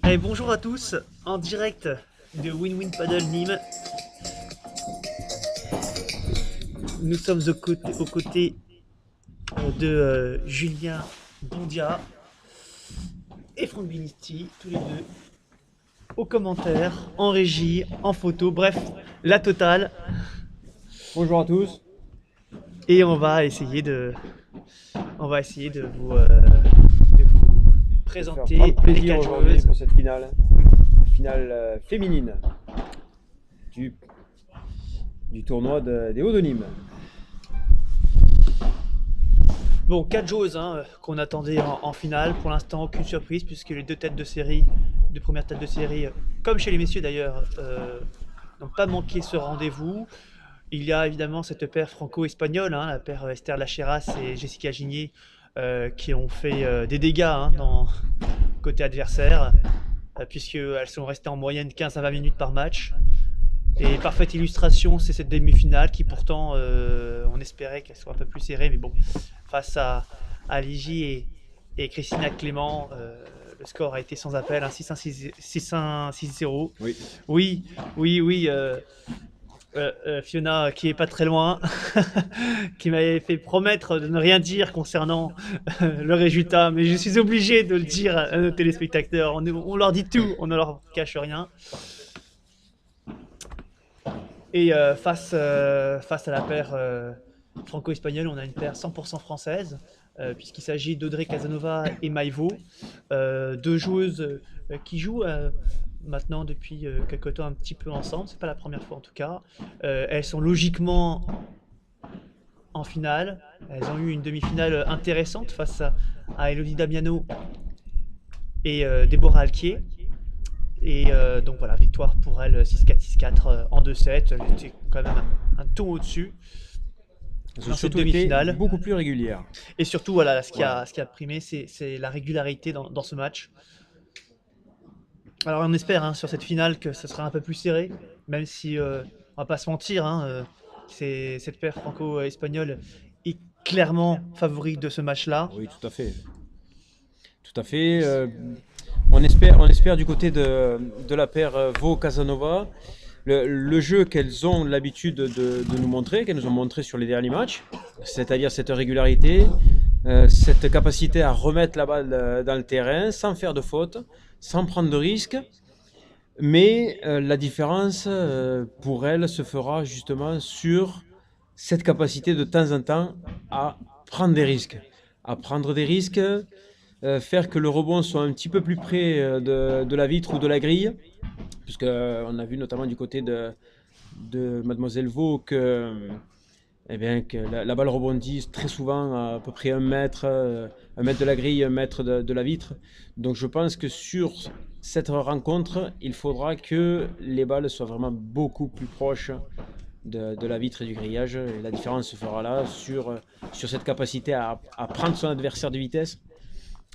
Allez, bonjour à tous, en direct de Win Paddle Nîmes. Nous sommes aux côtés de Julien Bondia et Franck Binisti, tous les deux, aux commentaires, en régie, en photo, bref, la totale. Bonjour à tous. Et on va essayer de vous De faire présenter prendre les plaisir quatre aujourd'hui joueuses. pour cette finale féminine du, du tournoi des Hauts de Nîmes. Bon, 4 joueuses qu'on attendait en finale. Pour l'instant, aucune surprise puisque les deux premières têtes de série, comme chez les messieurs d'ailleurs, n'ont pas manqué ce rendez-vous. Il y a évidemment cette paire franco-espagnole, la paire Esther Lacheras et Jessica Gigné, qui ont fait des dégâts dans côté adversaire, puisqu'elles sont restées en moyenne 15 à 20 minutes par match. Et parfaite illustration, c'est cette demi-finale qui pourtant, on espérait qu'elle soit un peu plus serrée, mais bon, face à Ligi et Christina Clément, le score a été sans appel, 6-1, 6-0. Oui. Oui, oui, Fiona qui est pas très loin, qui m'avait fait promettre de ne rien dire concernant le résultat, mais je suis obligé de le dire à nos téléspectateurs. On leur dit tout, on ne leur cache rien. Et face à la paire franco-espagnole, on a une paire 100% française, puisqu'il s'agit d'Audrey Casanova et Maïvo, deux joueuses qui jouent maintenant depuis quelque temps un petit peu ensemble, c'est pas la première fois en tout cas. Elles sont logiquement en finale, elles ont eu une demi-finale intéressante face à Elodie Damiano et Déborah Alquier. Et donc voilà, victoire pour elle 6-4, 6-4 en 2-7. Elle était quand même un ton au-dessus Elles ont dans cette surtout été demi-finale. beaucoup plus régulières. Et surtout, voilà, ce qui Voilà. a primé, c'est la régularité dans ce match. Alors on espère sur cette finale que ce sera un peu plus serré, même si on va pas se mentir, cette paire franco-espagnole est clairement favorite de ce match-là. Oui, tout à fait. Tout à fait. On espère du côté de la paire Vaux-Casanova le jeu qu'elles ont l'habitude de nous montrer, qu'elles nous ont montré sur les derniers matchs, c'est-à-dire cette régularité, cette capacité à remettre la balle dans le terrain sans faire de faute, sans prendre de risques. Mais la différence pour elles se fera justement sur cette capacité de temps en temps à prendre des risques. À prendre des risques, faire que le rebond soit un petit peu plus près de la vitre ou de la grille, puisque on a vu notamment du côté de Mademoiselle Vaux que la balle rebondit très souvent à peu près 1 mètre, 1 mètre de la grille, 1 mètre de la vitre. Donc je pense que sur cette rencontre, il faudra que les balles soient vraiment beaucoup plus proches de la vitre et du grillage. Et la différence se fera là sur cette capacité à prendre son adversaire de vitesse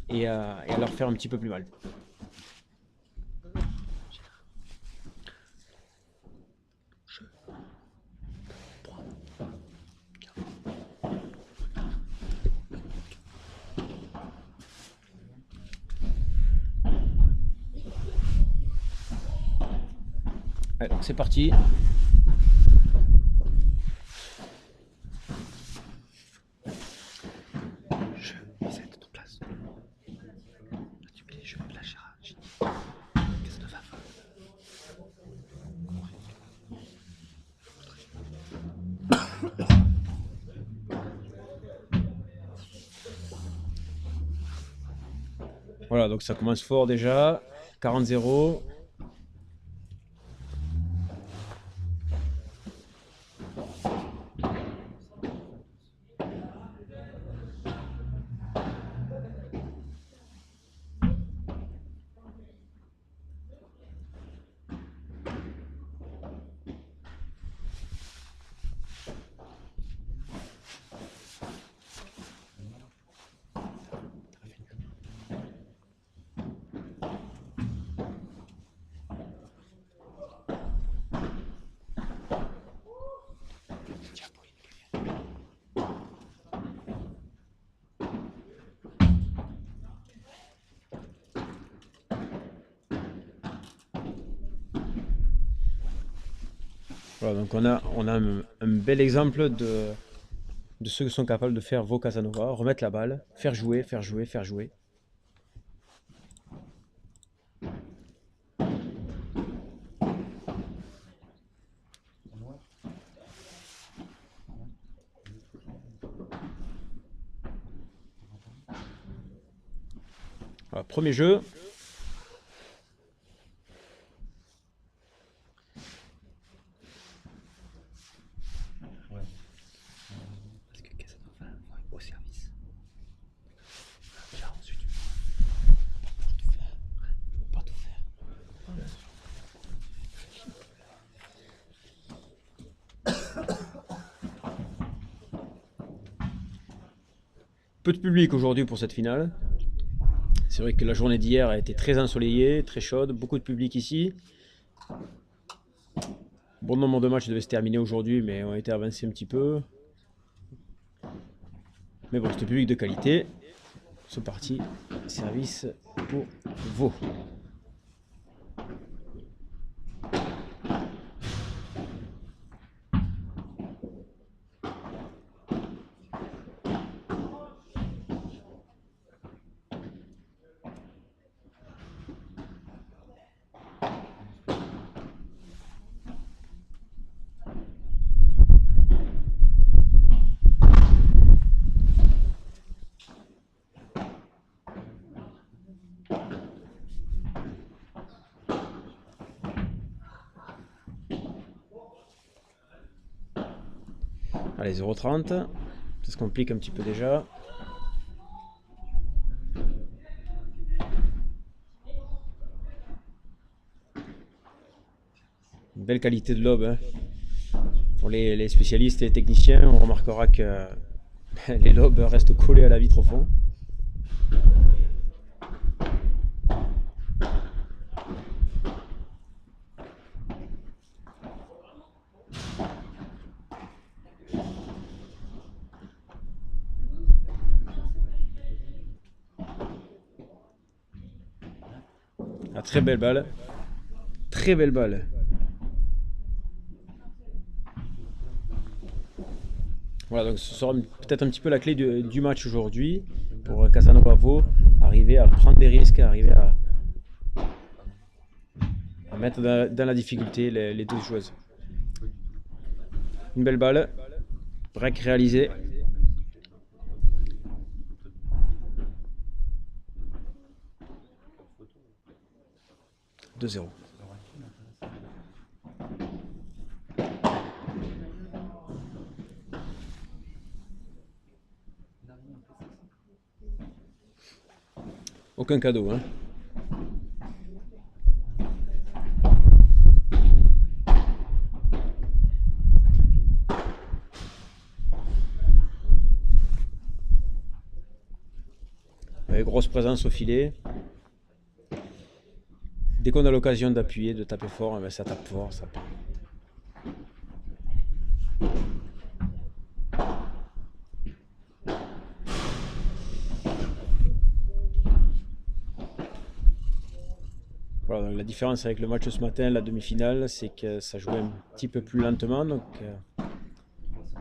et à leur faire un petit peu plus mal. Allez, donc c'est parti. Je mise à toute place. Tu mets les jeux de la Chara. Qu'est-ce que ça va? Voilà, donc ça commence fort déjà. 40-0. Voilà, donc on a un bel exemple de ceux que sont capables de faire Vaux Casanova, remettre la balle, faire jouer, faire jouer, faire jouer. Voilà, premier jeu. Parce que Casanova au service. Là, ensuite, pas tout faire. Peu de public aujourd'hui pour cette finale. C'est vrai que la journée d'hier a été très ensoleillée, très chaude, beaucoup de public ici. Bon nombre de matchs devaient se terminer aujourd'hui, mais ont été avancés un petit peu. Mais bon, c'est un public de qualité. C'est parti, service pour Vaux. Allez, 0,30. Ça se complique un petit peu déjà. Une belle qualité de lob. Hein. Pour les spécialistes et les techniciens, on remarquera que les lobes restent collés à la vitre au fond. Ah, très belle balle. Très belle balle. Voilà, donc ce sera peut-être un petit peu la clé du match aujourd'hui pour Casanova Vaux. Arriver à prendre des risques, arriver à mettre dans la difficulté les deux joueuses. Une belle balle. Break réalisé. « 2-0. Aucun cadeau, hein. Avec grosse présence au filet. Dès qu'on a l'occasion d'appuyer, de taper fort, ben ça tape fort. Ça... Voilà, donc la différence avec le match de ce matin, la demi-finale, c'est que ça jouait un petit peu plus lentement, donc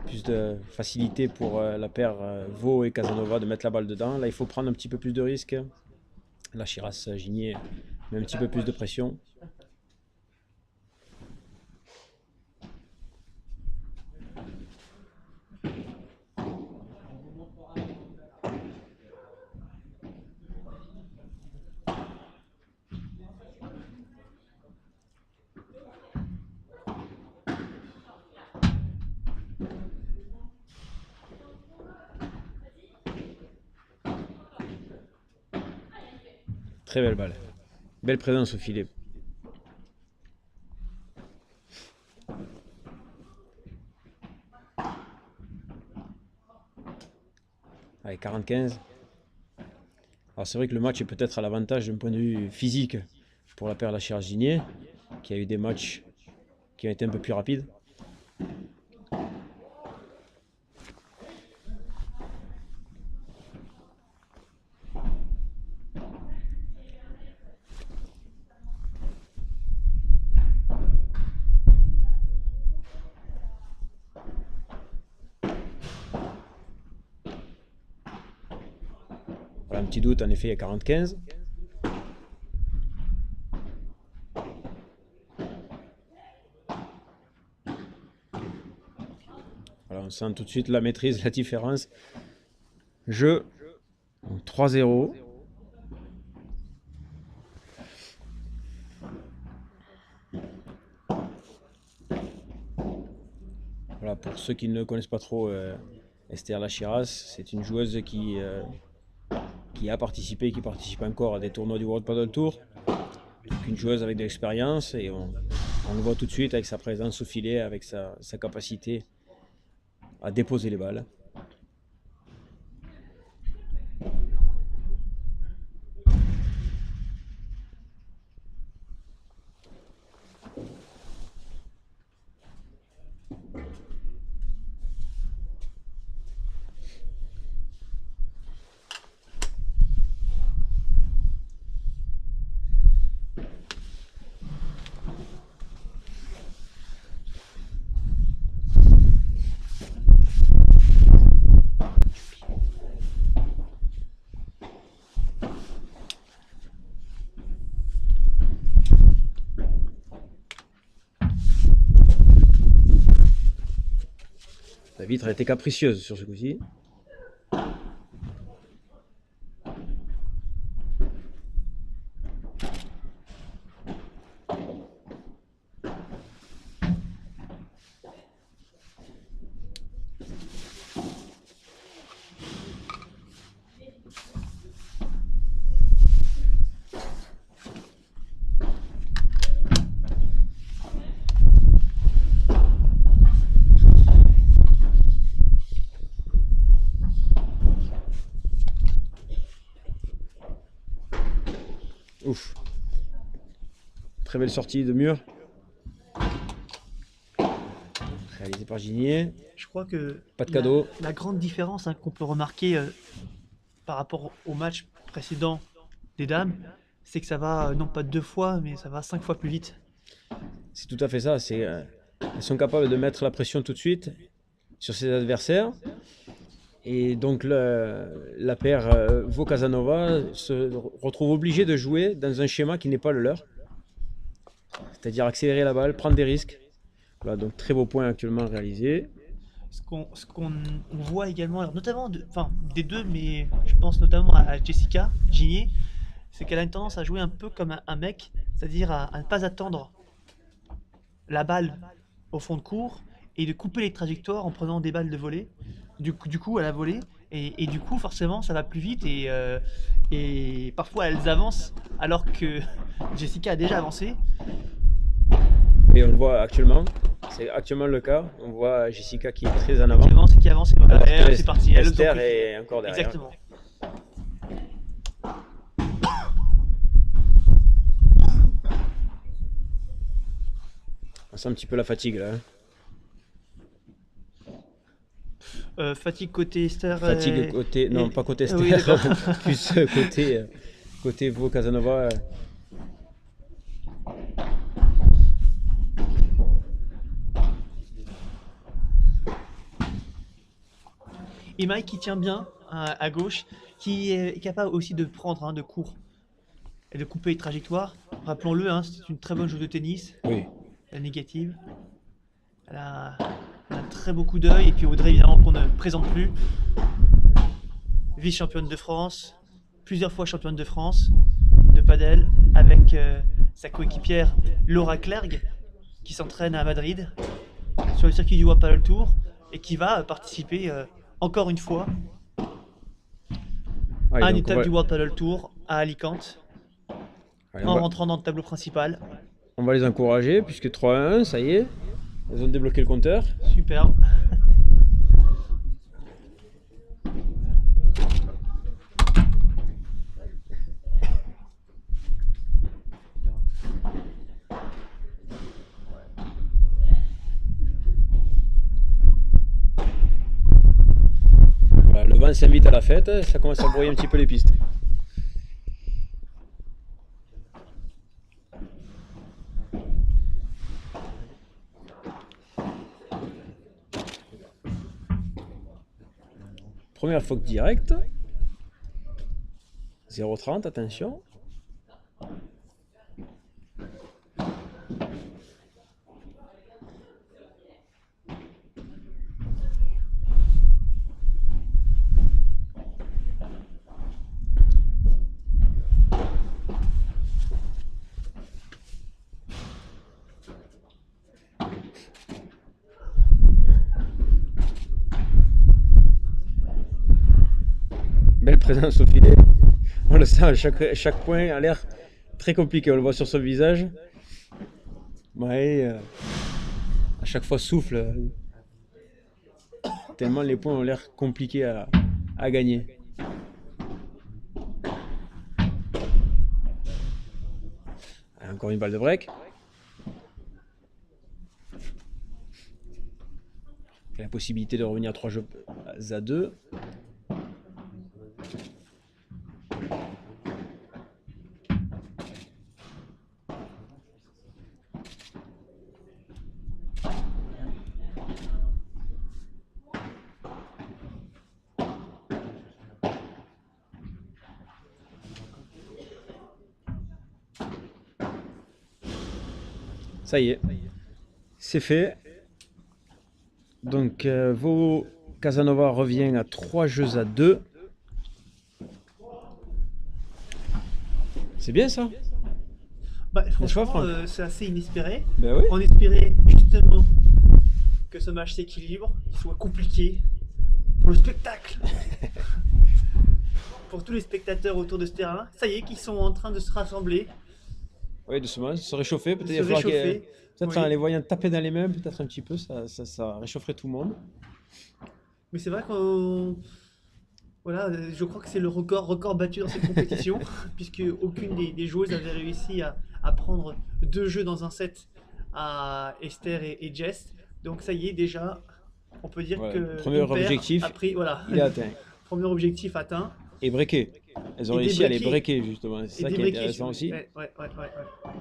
plus de facilité pour la paire Vaux et Casanova de mettre la balle dedans. Là, il faut prendre un petit peu plus de risques. La Chiras-Ginier met un petit peu plus de pression. Très belle balle. Belle présence au filet. Allez, 45. Alors c'est vrai que le match est peut-être à l'avantage d'un point de vue physique pour la paire La Chiras-Ginier, qui a eu des matchs qui ont été un peu plus rapides. petit doute, en effet, il y a 40-15. Voilà, on sent tout de suite la maîtrise, la différence. Jeu, 3-0. Voilà, pour ceux qui ne connaissent pas trop Esther Lachiras, c'est une joueuse qui a participé et qui participe encore à des tournois du World Padel Tour. Donc une joueuse avec de l'expérience et on le voit tout de suite avec sa présence au filet, avec sa capacité à déposer les balles. La vitre a été capricieuse sur ce coup-ci. Ouf. Très belle sortie de mur. Réalisée par Ginier. Je crois que Pas de cadeau. la grande différence qu'on peut remarquer par rapport au match précédent des dames, c'est que ça va non pas 2 fois, mais ça va 5 fois plus vite. C'est tout à fait ça. Elles sont capables de mettre la pression tout de suite sur ses adversaires. Et donc la paire Vaux-Casanova se retrouve obligée de jouer dans un schéma qui n'est pas le leur. C'est-à-dire accélérer la balle, prendre des risques. Voilà, donc très beau point actuellement réalisé. Ce qu'on voit également, alors notamment des deux, mais je pense notamment à Jessica Ginier, c'est qu'elle a une tendance à jouer un peu comme un mec, c'est-à-dire à ne pas attendre la balle au fond de cours et de couper les trajectoires en prenant des balles de volée. Du coup, elle a volé et du coup, forcément, ça va plus vite et parfois elles avancent alors que Jessica a déjà avancé. Et on le voit actuellement, c'est actuellement le cas. On voit Jessica qui est très en avant. Qui avance, et voilà, c'est parti. Esther est encore derrière. Exactement. On sent un petit peu la fatigue là. Fatigue côté Esther. Fatigue côté. Non, pas côté Esther. Oui, plus côté Vaux-Casanova. Et Mike qui tient bien à gauche, qui est capable aussi de prendre de cours et de couper les trajectoires. Rappelons-le, c'est une très bonne joueuse de tennis. Oui. La négative. Elle a un très beau coup d'œil. Et puis Audrey, évidemment, qu'on ne présente plus. Vice-championne de France, plusieurs fois championne de France de padel, avec sa coéquipière Laura Clergue, qui s'entraîne à Madrid sur le circuit du World Padel Tour et qui va participer encore une fois à une étape du World Padel Tour à Alicante, en rentrant dans le tableau principal. On va les encourager puisque 3-1, ça y est, elles ont débloqué le compteur. Superbe. Voilà, le vent s'invite à la fête, ça commence à brouiller un petit peu les pistes. Première faute directe. 0,30, attention. Belle présence au filet. On le sent, chaque point a l'air très compliqué. On le voit sur son visage. Ouais, à chaque fois souffle. Tellement les points ont l'air compliqués à gagner. Encore une balle de break. La possibilité de revenir à 3 jeux à 2. Ça y est, c'est fait. Donc, Vo Casanova revient à 3 jeux à 2. C'est bien ça? Bah, N'est-ce pas, franchement, Franck? c'est assez inespéré. Ben oui. On espérait justement que ce match s'équilibre, qu'il soit compliqué pour le spectacle. Pour tous les spectateurs autour de ce terrain. Ça y est, qu'ils sont en train de se rassembler, Oui, doucement, se réchauffer. Peut-être de il se va falloir réchauffer. peut-être Oui. en les voyant taper dans les mains, peut-être un petit peu, ça réchaufferait tout le monde. Mais c'est vrai qu'on... Voilà, je crois que c'est le record battu dans cette compétition, puisque aucune des joueuses avait réussi à prendre 2 jeux dans un set à Esther et Jess. Donc ça y est, déjà, on peut dire Voilà, que premier mon père objectif, a pris, voilà, il est atteint. premier objectif atteint. Et breaker. Elles ont Et réussi à les débreaker. breaker, justement. C'est Et ça qui est débriquer, intéressant aussi. ouais, ouais, ouais, ouais, ouais.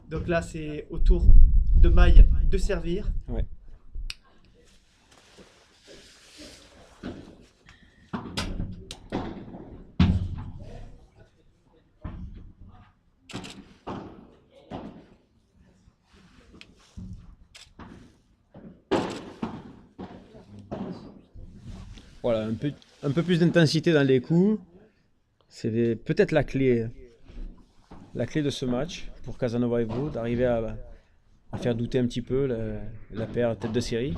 Donc là, c'est au tour de Maï de servir. Ouais. Voilà, un peu plus d'intensité dans les coups. C'est peut-être la clé de ce match pour Casanova et Vo, d'arriver à faire douter un petit peu la paire tête de série.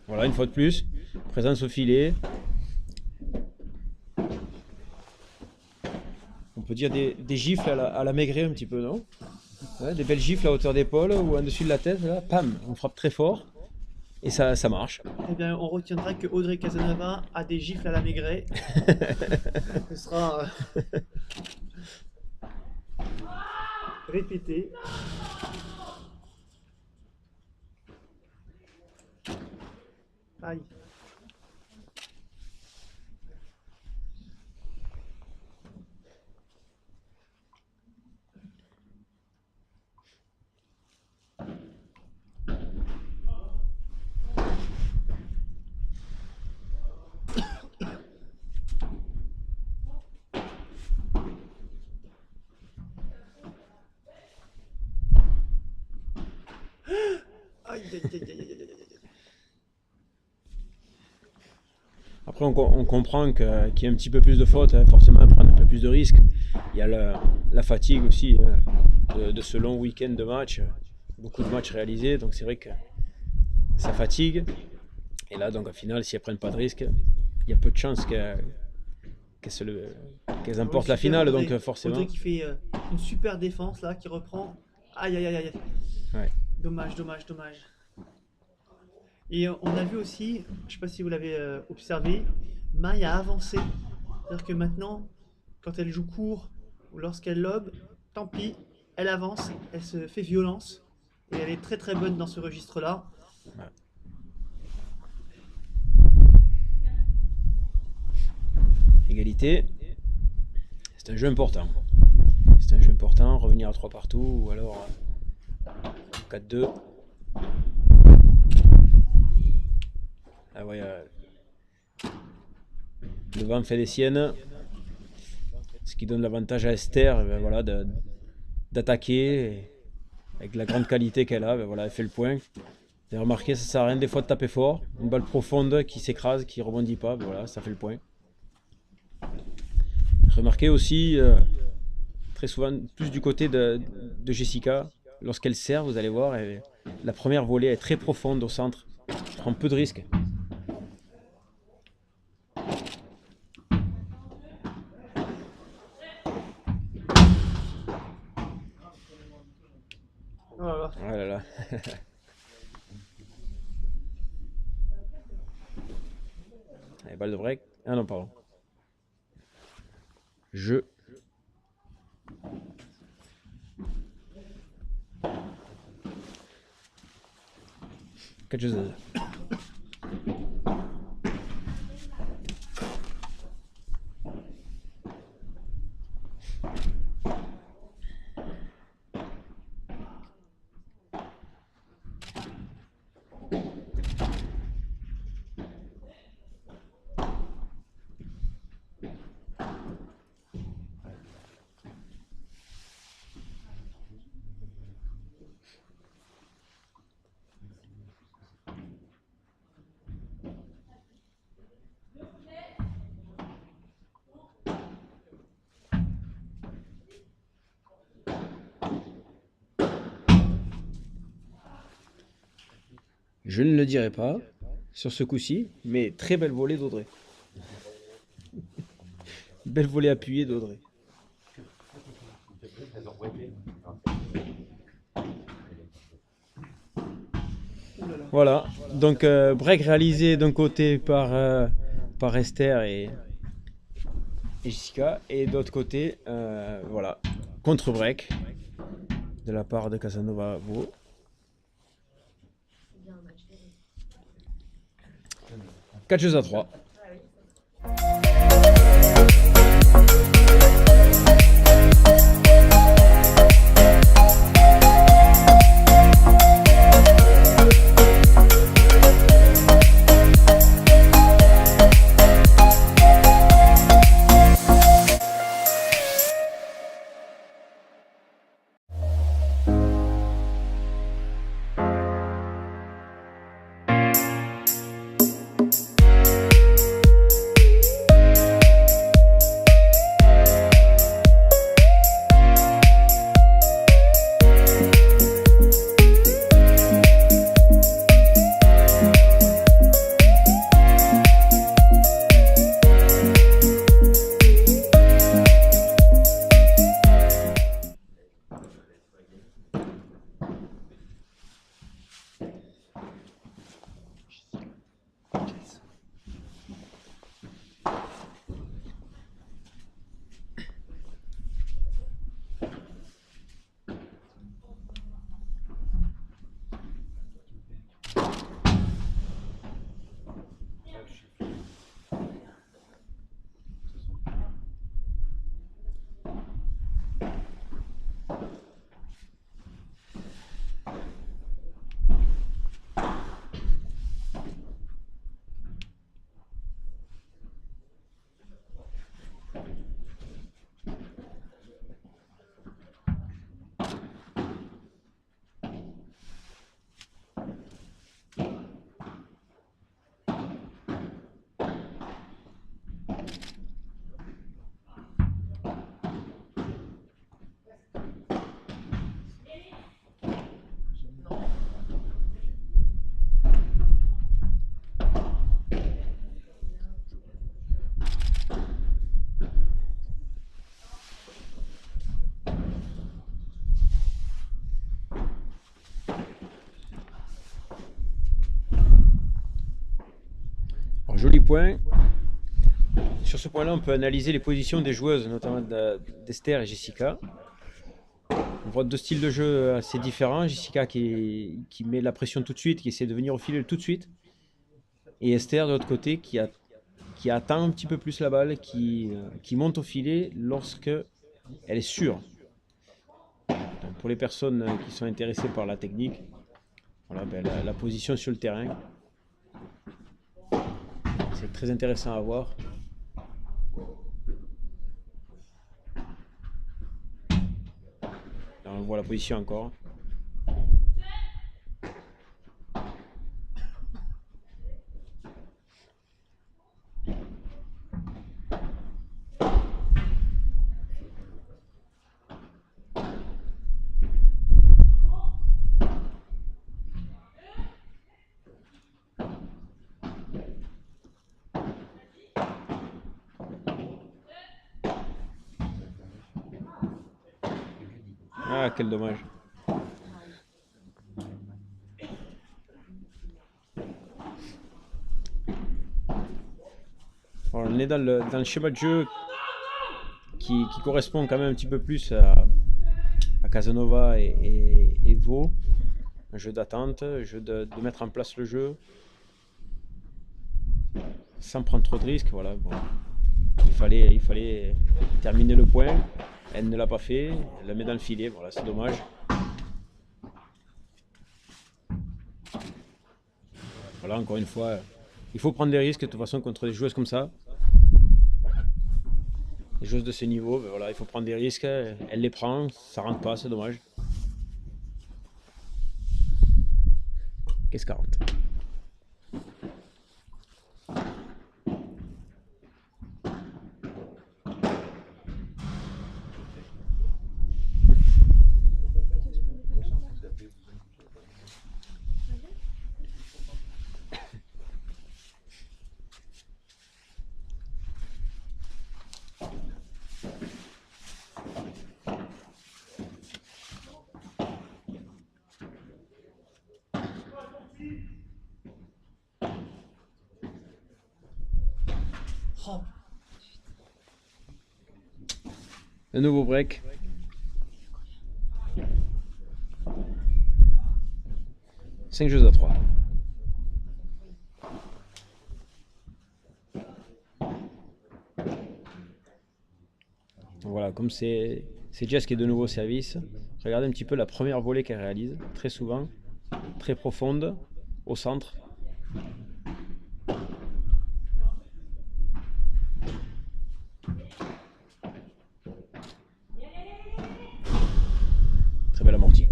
Voilà, une fois de plus, présence au filet. On peut dire des gifles à la Maigret un petit peu, non? Ouais, des belles gifles à hauteur d'épaule ou en dessus de la tête, là, pam, on frappe très fort et ça marche. Eh bien, on retiendra que Audrey Casanova a des gifles à la Maigret. Ce sera répété. Aïe. Aïe, aïe, aïe, aïe, aïe, aïe, aïe. Après, on comprend qu'il y a un petit peu plus de fautes, hein, forcément prendre un peu plus de risques. Il y a la fatigue aussi de ce long week-end de match, beaucoup de matchs réalisés, donc c'est vrai que ça fatigue. Et là, donc, au final, si elles prennent pas de risques, il y a peu de chances qu'elles emportent la Super finale, Audrey. donc forcément. Audrey qui fait une super défense là, qui reprend. Aïe, aïe, aïe, aïe. Ouais. Dommage, dommage, dommage. Et on a vu aussi, je ne sais pas si vous l'avez observé, Maï a avancé. C'est-à-dire que maintenant, quand elle joue court ou lorsqu'elle lobe, tant pis, elle avance, elle se fait violence. Et elle est très très bonne dans ce registre-là. Ouais. Égalité. C'est un jeu important. C'est un jeu important, revenir à 3 partout ou alors 4-2. Ah ouais, Le vent fait des siennes, ce qui donne l'avantage à Esther voilà, d'attaquer avec la grande qualité qu'elle a. Voilà, elle fait le point. Vous avez remarqué, ça sert à rien des fois de taper fort. Une balle profonde qui s'écrase, qui rebondit pas, voilà, ça fait le point. Remarquez aussi, très souvent, plus du côté de Jessica, lorsqu'elle sert, vous allez voir, la première volée est très profonde au centre. Elle prend peu de risques. Voilà. Oh là là. Allez, balle de break. Ah non, pardon. Jeu. Quatre jeux. Je ne le dirai pas sur ce coup-ci, mais très belle volée d'Audrey. Belle volée appuyée d'Audrey. Voilà, donc break réalisé d'un côté par Esther et Jessica, et d'autre côté, voilà, contre-break de la part de Casanova Vaux. 4 jeux à 3. Alors, joli point. Sur ce point-là, on peut analyser les positions des joueuses, notamment d'Esther et Jessica. On voit deux styles de jeu assez différents. Jessica qui met la pression tout de suite, qui essaie de venir au filet tout de suite. Et Esther, de l'autre côté, qui attend un petit peu plus la balle, qui monte au filet lorsque elle est sûre. Donc, pour les personnes qui sont intéressées par la technique, voilà, la position sur le terrain, c'est très intéressant à voir. On voit la position encore. Ah, quel dommage. Alors, on est dans le schéma de jeu qui correspond quand même un petit peu plus à Casanova et Vaux. Un jeu d'attente, un jeu de mettre en place le jeu sans prendre trop de risques. Voilà, bon. Il fallait terminer le point. Elle ne l'a pas fait, elle la met dans le filet, voilà, c'est dommage. Voilà, encore une fois, il faut prendre des risques de toute façon contre des joueuses comme ça. Les joueuses de ce niveau, ben voilà, il faut prendre des risques, elle les prend, ça rentre pas, c'est dommage. Qu'est-ce 40. Un nouveau break. Cinq jeux à 3. Voilà, comme c'est Jess qui est de nouveau au service. Regardez un petit peu la première volée qu'elle réalise, très souvent, très profonde, au centre. Très belle amortie.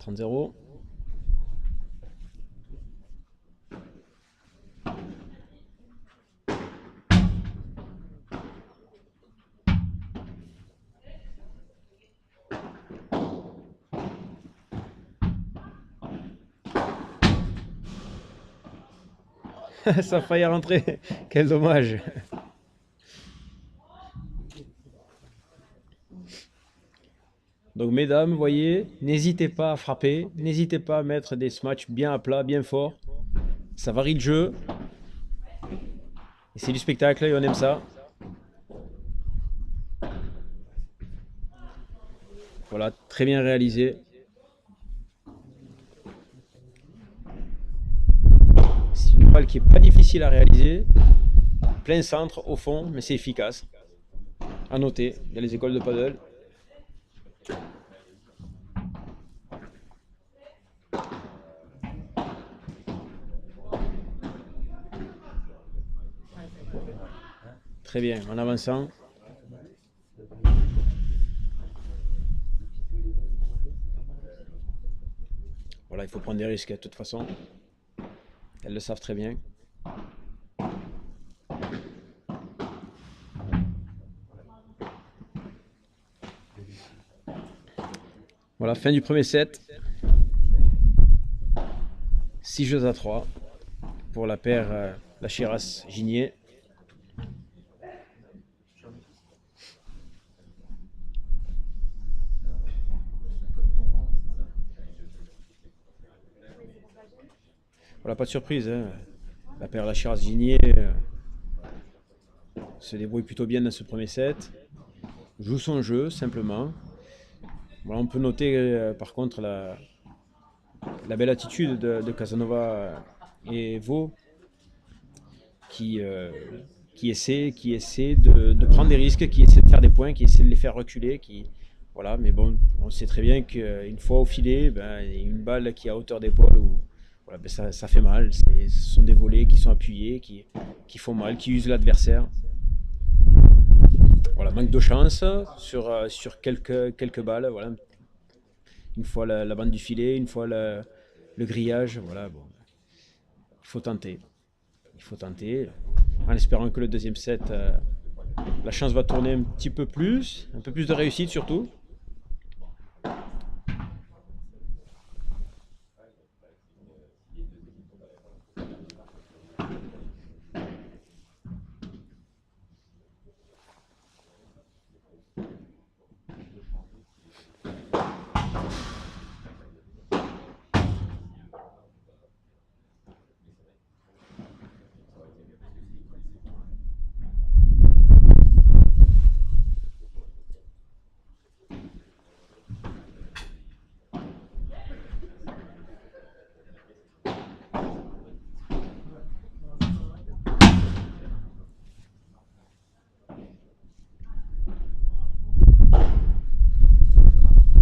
(30-0). Ça a failli rentrer. Quel dommage. Donc mesdames, vous voyez, n'hésitez pas à frapper, n'hésitez pas à mettre des smatchs bien à plat, bien fort. Ça varie le jeu. Et c'est du spectacle et on aime ça. Voilà, très bien réalisé. C'est une balle qui n'est pas difficile à réaliser. Plein centre, au fond, mais c'est efficace. À noter, il y a les écoles de paddle. Très bien, en avançant. Voilà, il faut prendre des risques de toute façon. Elles le savent très bien. Voilà, fin du premier set. 6 jeux à 3 pour la paire la Chiras-Ginier. Voilà, pas de surprise, hein. La paire la Chiras-Ginier se débrouille plutôt bien dans ce premier set. Joue son jeu simplement. Voilà, on peut noter par contre la belle attitude de Casanova et Vaux qui, euh, qui essaie de prendre des risques, qui essaie de faire des points, qui essaie de les faire reculer. Voilà, mais bon, on sait très bien qu'une fois au filet, ben, une balle qui est à hauteur d'épaule, voilà, ben, ça fait mal. Ce sont des volets qui sont appuyés, qui font mal, qui usent l'adversaire. Voilà, manque de chance sur quelques balles. Voilà. Une fois la bande du filet, une fois le grillage. Voilà, bon, il faut tenter. Il faut tenter. En espérant que le deuxième set, la chance va tourner un petit peu plus. Un peu plus de réussite surtout.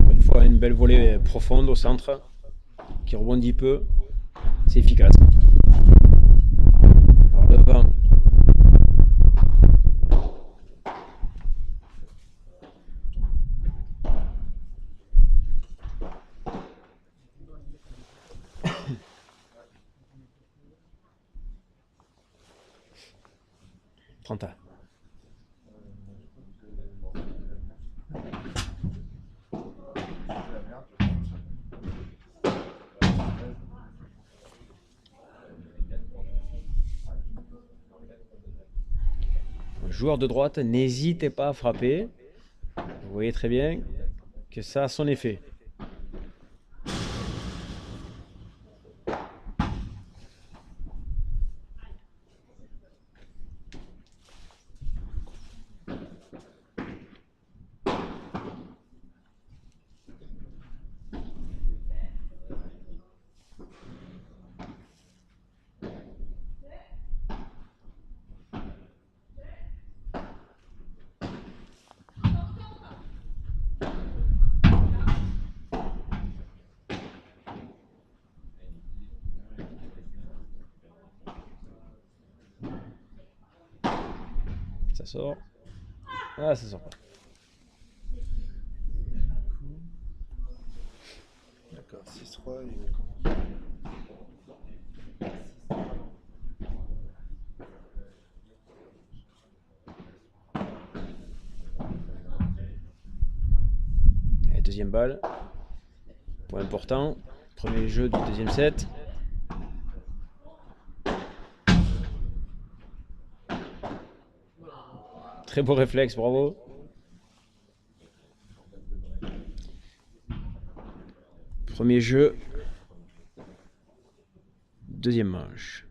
Une fois une belle volée profonde au centre qui rebondit peu. C'est efficace. Alors le vent. Trenta. Joueur de droite, n'hésitez pas à frapper. Vous voyez très bien que ça a son effet. Ça sort. Ah, ça sort pas. D'accord, 6-3 et... Allez, deuxième balle. Point important. Premier jeu du deuxième set. Très beau réflexe, bravo. Premier jeu. Deuxième manche.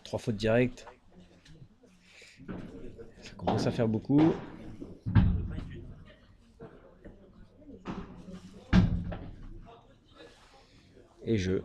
3 fautes directes. Ça commence à faire beaucoup. Et jeu.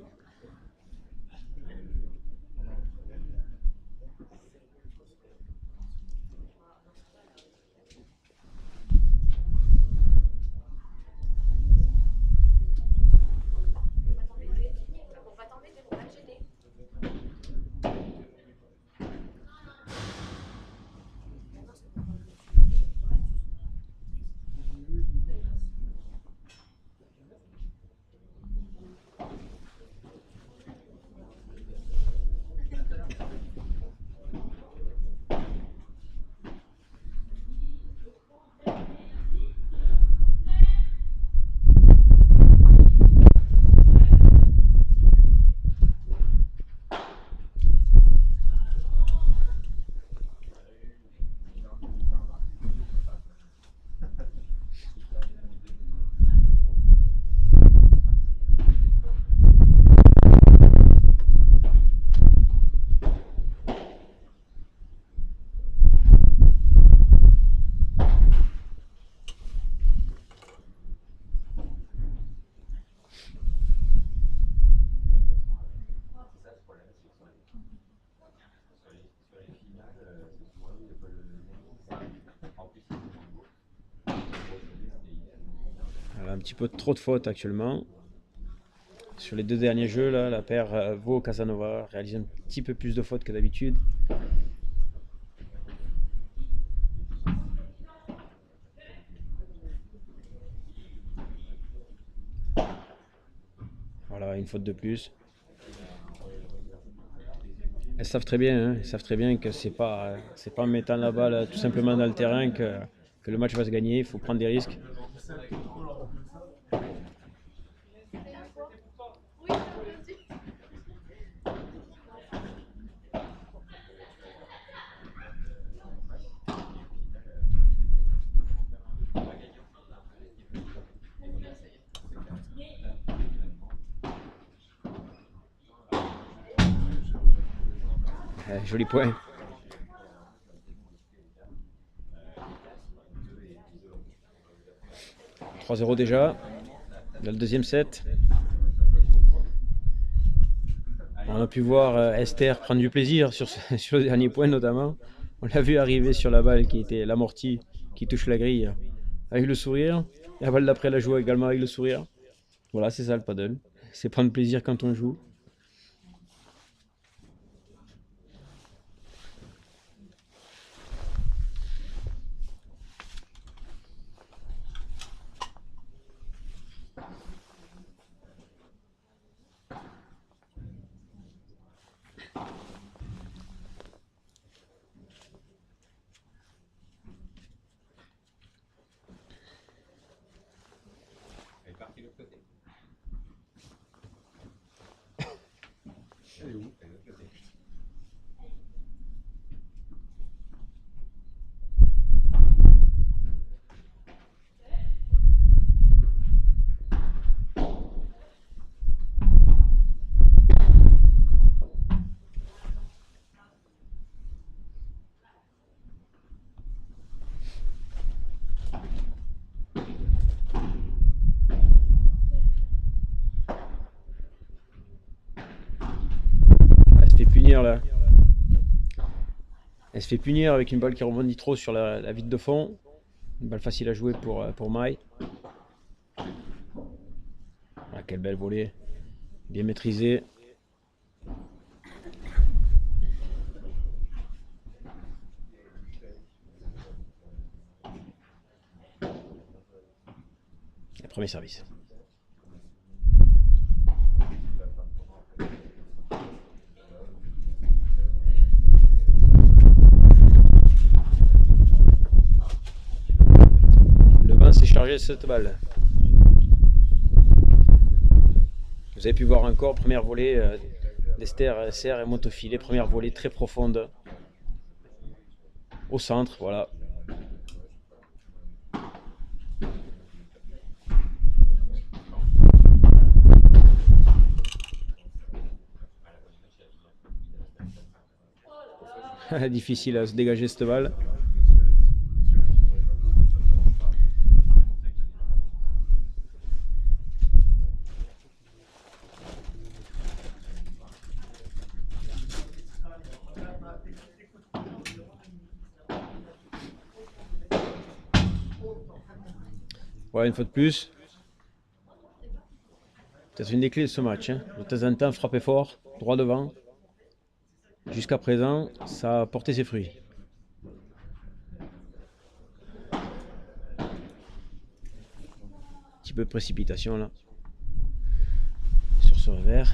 Un petit peu trop de fautes actuellement. Sur les 2 derniers jeux, là, la paire Vaux-Casanova réalise un petit peu plus de fautes que d'habitude. Voilà, une faute de plus. Elles savent très bien, hein, ils savent très bien que c'est pas en mettant la balle tout simplement dans le terrain que le match va se gagner. Il faut prendre des risques. Joli point. 3-0 déjà dans le deuxième set. On a pu voir Esther prendre du plaisir sur le dernier point notamment. On l'a vu arriver sur la balle qui était l'amorti qui touche la grille avec le sourire. La balle d'après la joue également avec le sourire. Voilà, c'est ça le paddle. C'est prendre plaisir quand on joue. Là. Elle se fait punir avec une balle qui rebondit trop sur la vitre de fond. Une balle facile à jouer pour Mai. Ah, quelle belle volée. Bien maîtrisée. Le premier service. Charger cette balle. Vous avez pu voir encore première volée d'Esther Serre et monte au filet, première volée très profonde au centre, voilà. Difficile à se dégager cette balle. Ouais, une fois de plus. Peut-être une des clés de ce match. Hein. De temps en temps, frapper fort, droit devant. Jusqu'à présent, ça a porté ses fruits. Un petit peu de précipitation là. Sur ce revers.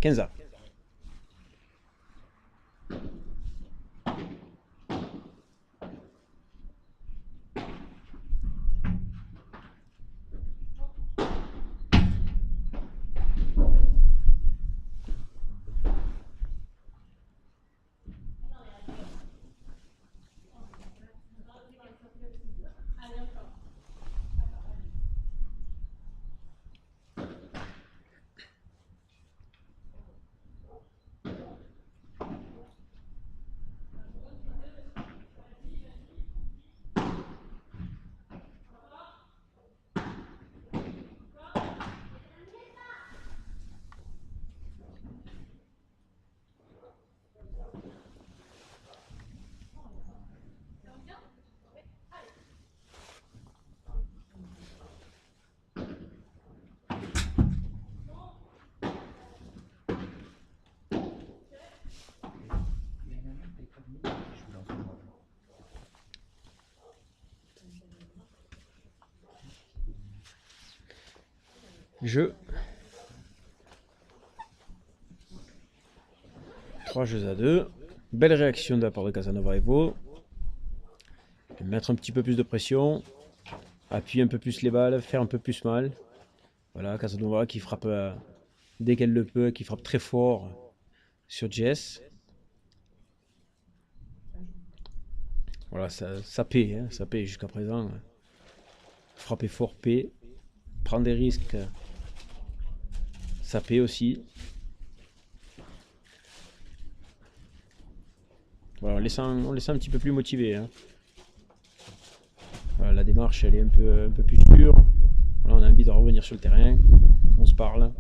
15A. Jeu. 3 jeux à 2. Belle réaction de la part de Casanova Evo. Mettre un petit peu plus de pression. Appuyer un peu plus les balles. Faire un peu plus mal. Voilà, Casanova qui frappe dès qu'elle le peut. Qui frappe très fort sur Jess. Voilà, ça paie. Hein, ça paie jusqu'à présent. Frapper fort paie. Prendre des risques. Ça paie aussi. Voilà, on les sent un petit peu plus motivés. Hein. Voilà, la démarche elle est un peu plus sûre. Voilà, on a envie de revenir sur le terrain. On se parle.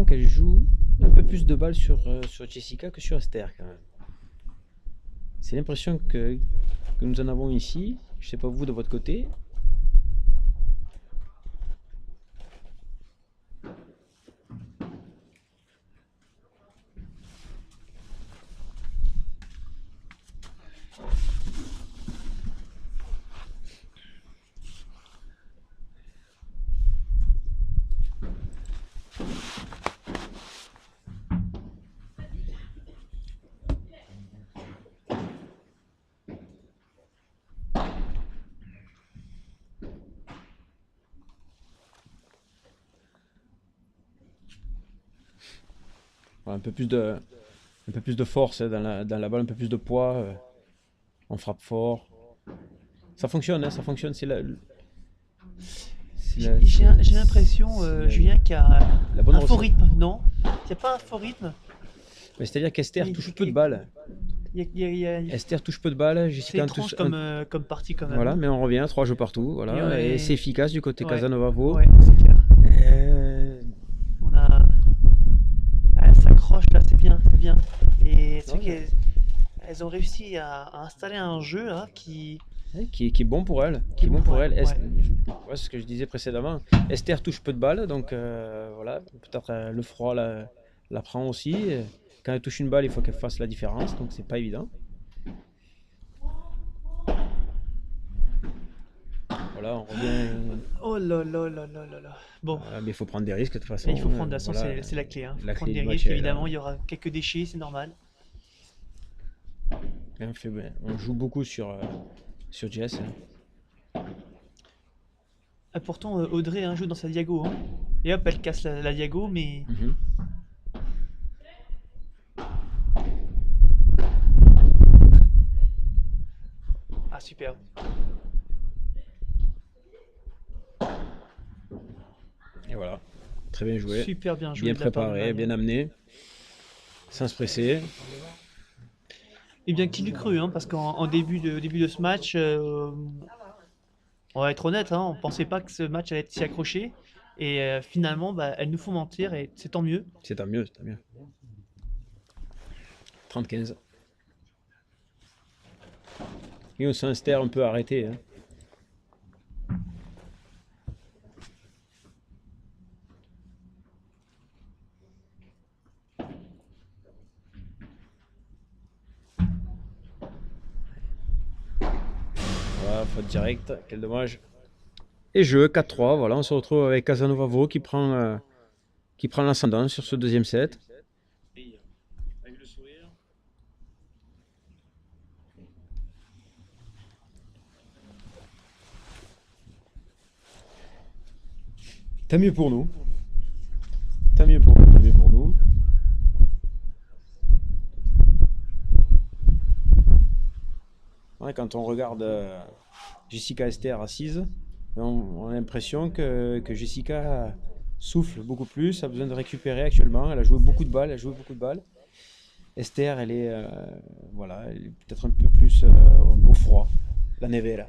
Qu'elle joue un peu plus de balles sur Jessica que sur Esther quand même. C'est l'impression que nous en avons ici. Je sais pas vous de votre côté. Voilà, un peu plus de force hein, dans la balle, un peu plus de poids. On frappe fort. Ça fonctionne, hein, ça fonctionne. J'ai l'impression, Julien, qu'il y a la bonne un faux recette. rythme, non? Il n'y a pas un faux rythme? Mais c'est-à-dire qu'Esther Oui, touche ok. peu de balles. Esther touche peu de balles, c'est Jessica en étrange touche comme partie quand même. voilà, mais on revient, 3 jeux partout, voilà, ouais. et c'est efficace du côté Ouais. Casanova Vaux. Ouais, c'est clair. On a. Ah, ça accroche là, c'est bien, c'est bien. Et c'est vrai Ouais. qu'elles ont réussi à installer un jeu là Qui est bon pour elle, qui est bon pour elle. Ouais, Ouais. c'est ce que je disais précédemment. Esther touche peu de balles, donc voilà, peut-être le froid la prend aussi. Quand elle touche une balle, il faut qu'elle fasse la différence, donc c'est pas évident. Voilà, on revient. Oh là là là là là là. Bon, Mais il faut prendre des risques de toute façon. et il faut prendre, de toute façon, Voilà, c'est la clé. Hein. Faut la prendre clé des du match risques, est là. évidemment, il y aura quelques déchets, c'est normal. On joue beaucoup sur Jess. Ah, pourtant, Audrey joue dans sa diago. Hein. Et hop, elle casse la diago, mais. Mhm. Ah, superbe. Et voilà, très bien joué. Super bien joué. Bien de la part de préparé, Maria. bien amené, sans se presser. Et bien qui l'eût cru, hein, parce qu'en début de ce match, on va être honnête, hein, on pensait pas que ce match allait être si accroché. Et finalement, bah, elles nous font mentir et c'est tant mieux. C'est tant mieux, c'est tant mieux. 30-15. Et on s'installe un peu arrêté. Hein. Voilà, faute directe, quel dommage. Et jeu 4-3, voilà, on se retrouve avec Casanova Vaux qui prend l'ascendant sur ce deuxième set. Avec le sourire. Tant mieux pour nous. Tant mieux pour nous, tant mieux pour nous. Ouais, quand on regarde Jessica Esther assise, on a l'impression que Jessica souffle beaucoup plus, a besoin de récupérer actuellement. Elle a joué beaucoup de balles, Esther, elle est, voilà, elle est peut-être un peu plus au froid, la nevera.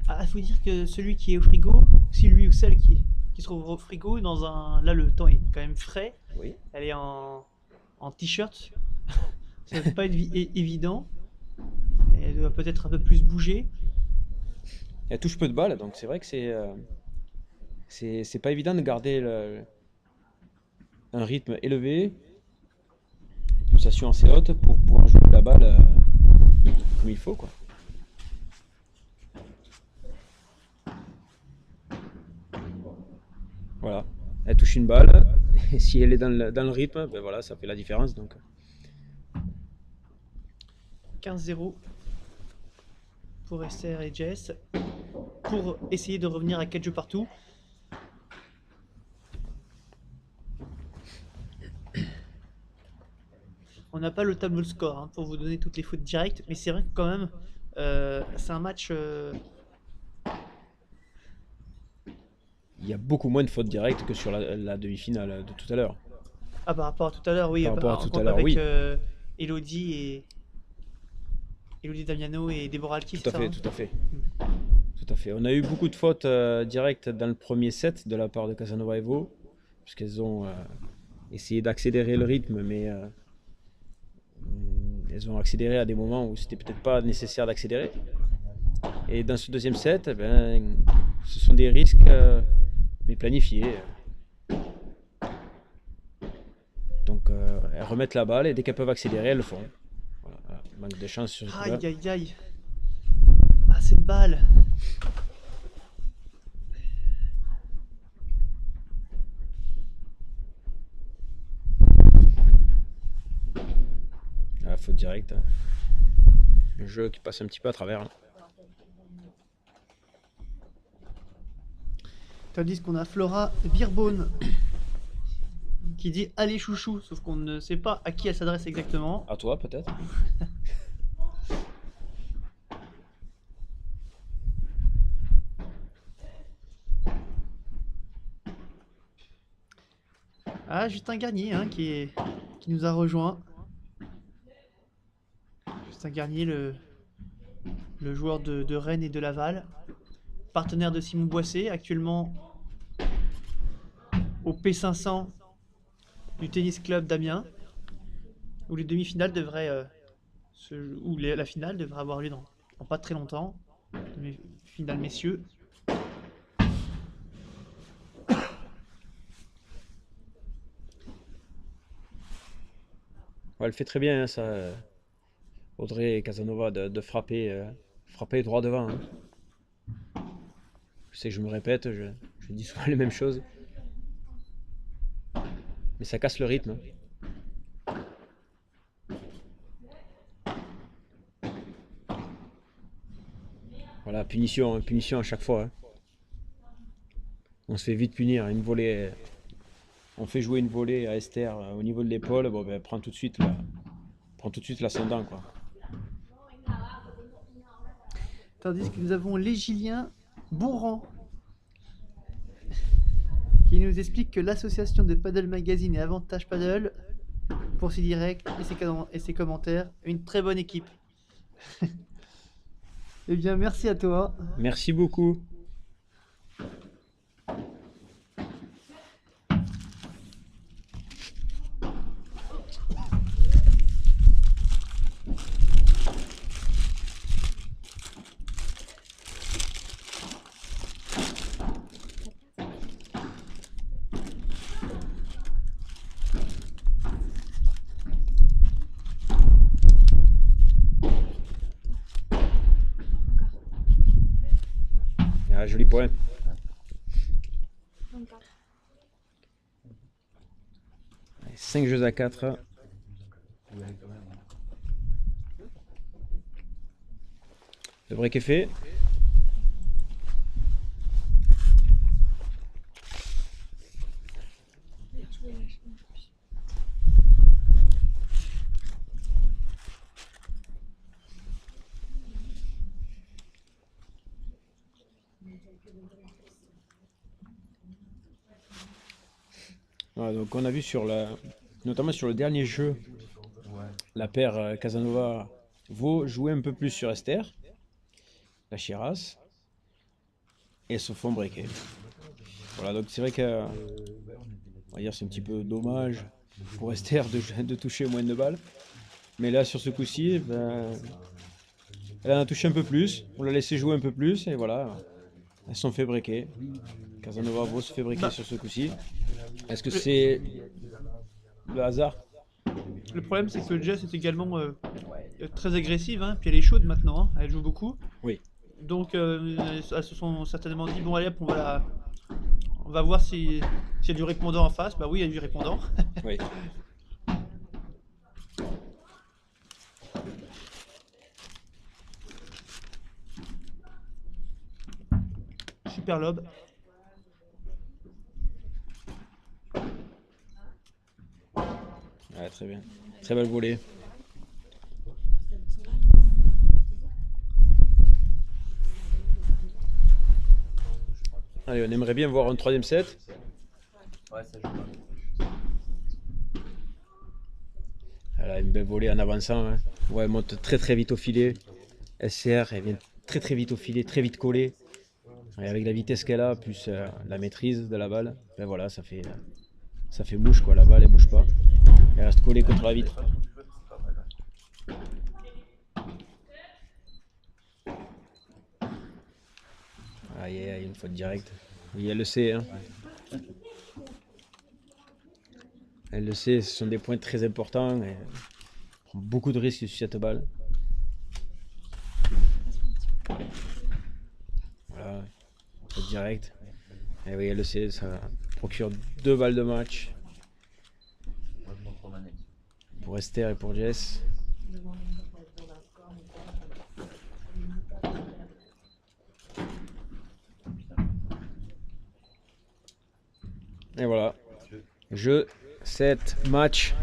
Ah, faut dire que celui qui est au frigo, si lui ou celle qui se trouve au frigo, dans un. Là, le temps est quand même frais. Oui. Elle est en t-shirt. Ça va pas être évident. Elle doit peut-être un peu plus bouger. Elle touche peu de balles, donc c'est vrai que c'est pas évident de garder un rythme élevé, une pulsation assez haute pour pouvoir jouer la balle comme il faut, quoi. Voilà, elle touche une balle, et si elle est dans le rythme, ben voilà, ça fait la différence. Donc. 15-0 pour Esther et Jess. Pour essayer de revenir à 4 jeux partout. On n'a pas le tableau de score hein, pour vous donner toutes les fautes directes, mais c'est vrai que quand même, c'est un match. Il y a beaucoup moins de fautes directes que sur la demi-finale de tout à l'heure. Ah, par rapport à tout à l'heure, oui. Par rapport à tout à l'heure, avec oui. Elodie Damiano et Déborah Alki, Tout à c'est fait, ça, tout à fait. Tout à fait. On a eu beaucoup de fautes directes dans le premier set de la part de Casanova et Vaux, puisqu'elles ont essayé d'accélérer le rythme, mais elles ont accéléré à des moments où c'était peut-être pas nécessaire d'accélérer. Et dans ce deuxième set, ce sont des risques, mais planifiés. Donc elles remettent la balle et dès qu'elles peuvent accélérer, elles le font. Voilà, manque de chance sur ce coup-là. Aïe aïe aïe. Ah, cette balle. Ah, faute directe. Hein. Le jeu qui passe un petit peu à travers. Là. Tandis qu'on a Flora Birbone qui dit allez chouchou, sauf qu'on ne sait pas à qui elle s'adresse exactement. À toi peut-être. Ah, Justin Garnier qui nous a rejoint. Justin Garnier, le joueur de Rennes et de Laval, partenaire de Simon Boissé, actuellement au P500 du Tennis Club d'Amiens, où les demi-finales devraient, la finale devrait avoir lieu dans pas très longtemps. Demi-finale messieurs. Ouais, elle fait très bien, hein, ça, Audrey Casanova, de frapper, frapper droit devant, hein. Je sais que je me répète, je dis souvent les mêmes choses. Mais ça casse le rythme, hein. Voilà, punition, hein, punition à chaque fois, hein. On se fait vite punir, une volée. On fait jouer une volée à Esther au niveau de l'épaule, bon, ben, elle prend tout de suite l'ascendant, quoi. Tandis que nous avons Légilien Bourran qui nous explique que l'association de Paddle Magazine et Avantage Paddle, pour ses directs et ses commentaires, une très bonne équipe. Eh bien, merci à toi. Merci beaucoup. Ah, joli point. 5 jeux à 4. Le break est fait. Voilà, donc on a vu notamment sur le dernier jeu, la paire Casanova-Vaux jouer un peu plus sur Esther, la Chiras, et se font breaker. Voilà, donc c'est vrai que on va dire c'est un petit peu dommage pour Esther de toucher moins de balles. Mais là sur ce coup-ci, ben, elle en a touché un peu plus, on l'a laissé jouer un peu plus et voilà, elles se sont fait breaker. Casanova-Vaux se fait breaker sur ce coup-ci. Est-ce que c'est le hasard? Le problème, c'est que Jess est également très agressive, hein, puis elle est chaude maintenant, hein, elle joue beaucoup. Oui. Donc, elles se sont certainement dit, bon allez hop, on va voir s'il y a du répondant en face. Bah oui, il y a du répondant. Oui. Super lob. Ouais, très bien. Très belle volée. Allez, on aimerait bien voir un troisième set. Ouais, ça joue pas. Elle a une belle volée en avançant, hein. Ouais, elle monte très très vite au filet. SCR, elle vient très très vite au filet, très vite collée. Et avec la vitesse qu'elle a, plus la maîtrise de la balle, ben voilà, ça fait mouche quoi. La balle elle bouge pas. Elle reste collée contre la vitre. Aïe aïe, une faute directe. Oui, elle le sait, hein. Elle le sait, ce sont des points très importants. Elle prend beaucoup de risques sur cette balle. Voilà, faute directe. Et oui, elle le sait, ça procure 2 balles de match pour Esther et pour Jess. Et voilà, jeu, 7, match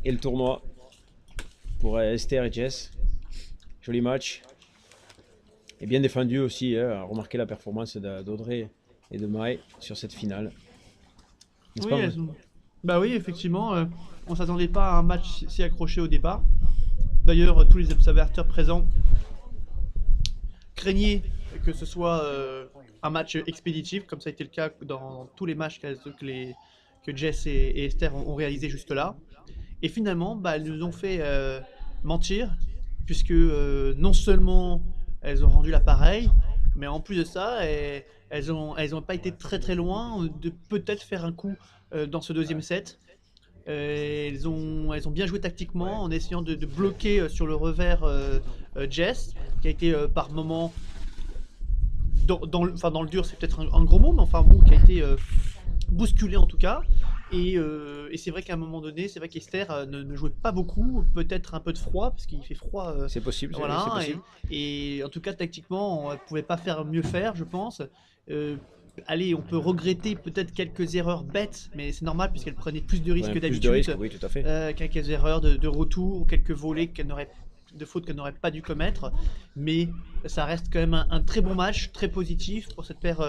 et le tournoi pour Esther et Jess. Joli match et bien défendu aussi, hein. Remarquez la performance d'Audrey et de Maë sur cette finale. N'est-ce Oui, pas, bah oui, effectivement. On ne s'attendait pas à un match si accroché au départ. D'ailleurs, tous les observateurs présents craignaient que ce soit un match expéditif, comme ça a été le cas dans tous les matchs que Jess et Esther ont réalisé juste là. Et finalement, elles nous ont fait mentir, puisque non seulement elles ont rendu l'appareil, mais en plus de ça, elles ont pas été très loin de peut-être faire un coup dans ce deuxième set. Elles ont bien joué tactiquement en essayant de bloquer sur le revers Jess, qui a été par moment dans le dur, c'est peut-être un gros mot, mais enfin bon, qui a été bousculé en tout cas. Et c'est vrai qu'à un moment donné, c'est vrai qu'Esther ne jouait pas beaucoup, peut-être un peu de froid, parce qu'il fait froid. C'est possible. Voilà, c'est possible. et en tout cas, tactiquement, on ne pouvait pas faire mieux faire, je pense. Allez, on peut regretter peut-être quelques erreurs bêtes, mais c'est normal puisqu'elle prenait plus de risques Ouais, que plus de d'habitude. risques, oui, tout à fait. Quelques erreurs de retour, quelques volets de fautes qu'elle n'aurait pas dû commettre. Mais ça reste quand même un très bon match, très positif pour cette paire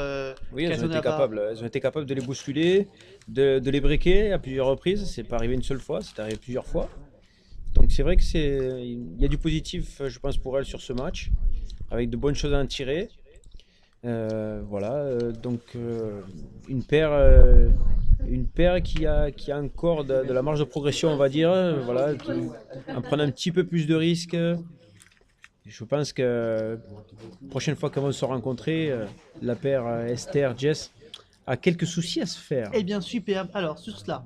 Oui, elles ont été Casanova. capables de les bousculer, de les briquer à plusieurs reprises. C'est pas arrivé une seule fois, c'est arrivé plusieurs fois. Donc c'est vrai que il y a du positif, je pense, pour elles sur ce match, avec de bonnes choses à en tirer. Donc une paire qui a encore de la marge de progression, on va dire, en prenant un petit peu plus de risques. Je pense que la prochaine fois qu'elles vont se rencontrer, la paire Esther, Jess a quelques soucis à se faire. Eh bien, superbe. Alors, sur cela,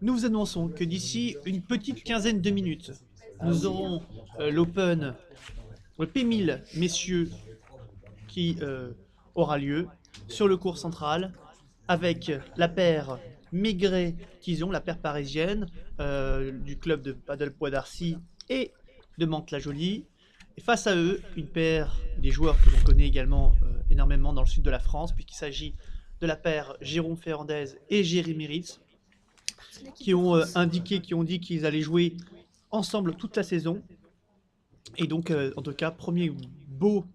nous vous annonçons que d'ici une petite quinzaine de minutes, nous aurons l'Open, le P1000 messieurs, qui aura lieu sur le court central avec la paire Maigret-Tison, la paire parisienne du club de paddle Bois d'Arcy et de Mantes-la-Jolie. Et face à eux, une paire des joueurs que l'on connaît également énormément dans le sud de la France, puisqu'il s'agit de la paire Jérôme Ferrandez et Jérémy Ritz, qui ont dit qu'ils allaient jouer ensemble toute la saison. Et donc, en tout cas, premier beau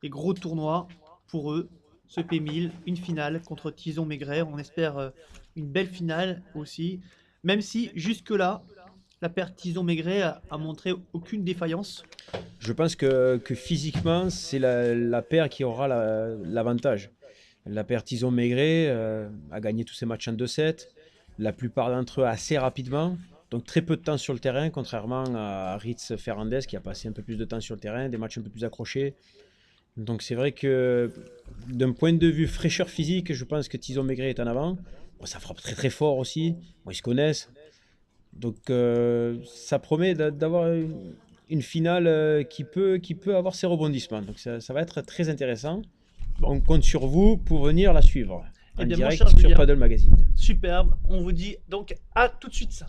et gros tournoi pour eux, ce P1000, une finale contre Tison-Maigret. On espère une belle finale aussi, même si jusque-là, la paire Tison-Maigret a montré aucune défaillance. Je pense que physiquement, c'est la paire qui aura l'avantage. La paire Tison-Maigret a gagné tous ses matchs en 2-7, la plupart d'entre eux assez rapidement, donc très peu de temps sur le terrain, contrairement à Ritz Ferrandez qui a passé un peu plus de temps sur le terrain, des matchs un peu plus accrochés. Donc c'est vrai que d'un point de vue fraîcheur physique, je pense que Tison-Maigret est en avant. Bon, ça frappe très fort aussi, bon, ils se connaissent. Donc ça promet d'avoir une finale qui peut avoir ses rebondissements. Donc ça va être très intéressant. On compte sur vous pour venir la suivre en bien, direct mon cher sur Julien, Paddle Magazine. superbe. On vous dit donc à tout de suite.